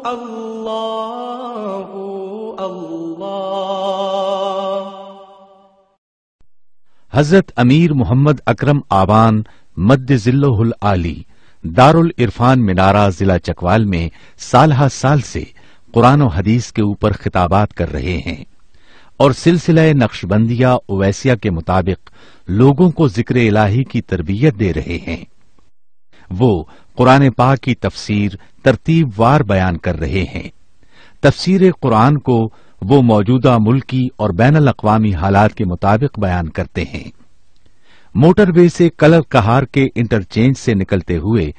اللہ اللہ۔ حضرت امیر محمد اکرم آبان مد ظلہ العالی دارالعرفان منارہ ضلع چکوال میں سالہ سال سے قرآن و حدیث کے اوپر خطابات کر رہے ہیں اور سلسلہ نقشبندیہ اویسیہ کے مطابق لوگوں کو ذکر الہی کی تربیت دے رہے ہیں۔ وہ قرآن پاک کی تفسیر ترتیب وار بیان کر رہے ہیں۔ تفسیر قرآن کو وہ موجودہ ملکی اور بین الاقوامی حالات کے مطابق بیان کرتے ہیں۔ موٹر وے سے کلر کہار کے انٹرچینج سے نکلتے ہوئے،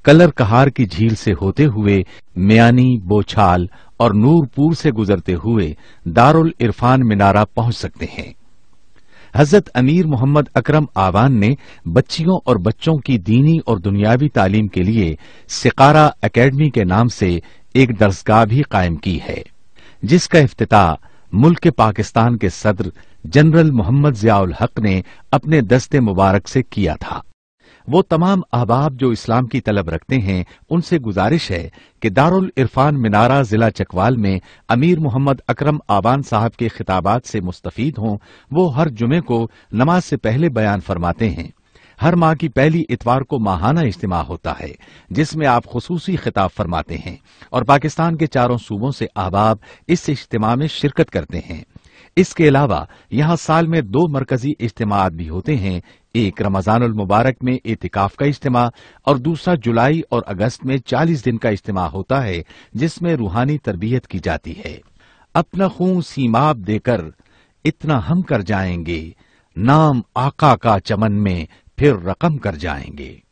کلر کہار کی جھیل سے ہوتے ہوئے، میانی، بوچھال اور نور پور سے گزرتے ہوئے دارالعرفان منارہ پہنچ سکتے ہیں۔ حضرت امیر محمد اکرم آوان نے بچیوں اور بچوں کی دینی اور دنیاوی تعلیم کے لیے سقارہ اکیڈمی کے نام سے ایک درسگاہ بھی قائم کی ہے، جس کا افتتاح ملک پاکستان کے صدر جنرل محمد ضیاء الحق نے اپنے دست مبارک سے کیا تھا۔ وہ تمام احباب جو اسلام کی طلب رکھتے ہیں ان سے گزارش ہے کہ دارالعرفان منارہ ضلع چکوال میں امیر محمد اکرم آبان صاحب کے خطابات سے مستفید ہوں۔ وہ ہر جمعے کو نماز سے پہلے بیان فرماتے ہیں۔ ہر ماہ کی پہلی اتوار کو ماہانہ اجتماع ہوتا ہے جس میں آپ خصوصی خطاب فرماتے ہیں اور پاکستان کے چاروں صوبوں سے احباب اس اجتماع میں شرکت کرتے ہیں۔ اس کے علاوہ یہاں سال میں 2 مرکزی اجتماعات بھی ہوتے ہیں، ایک رمضان المبارک میں اعتکاف کا اجتماع اور دوسرا جولائی اور اگست میں 40 دن کا اجتماع ہوتا ہے جس میں روحانی تربیت کی جاتی ہے۔ اپنا خون سیماب دے کر اتنا ہم کر جائیں گے، نام آقا کا چمن میں پھر رقم کر جائیں گے۔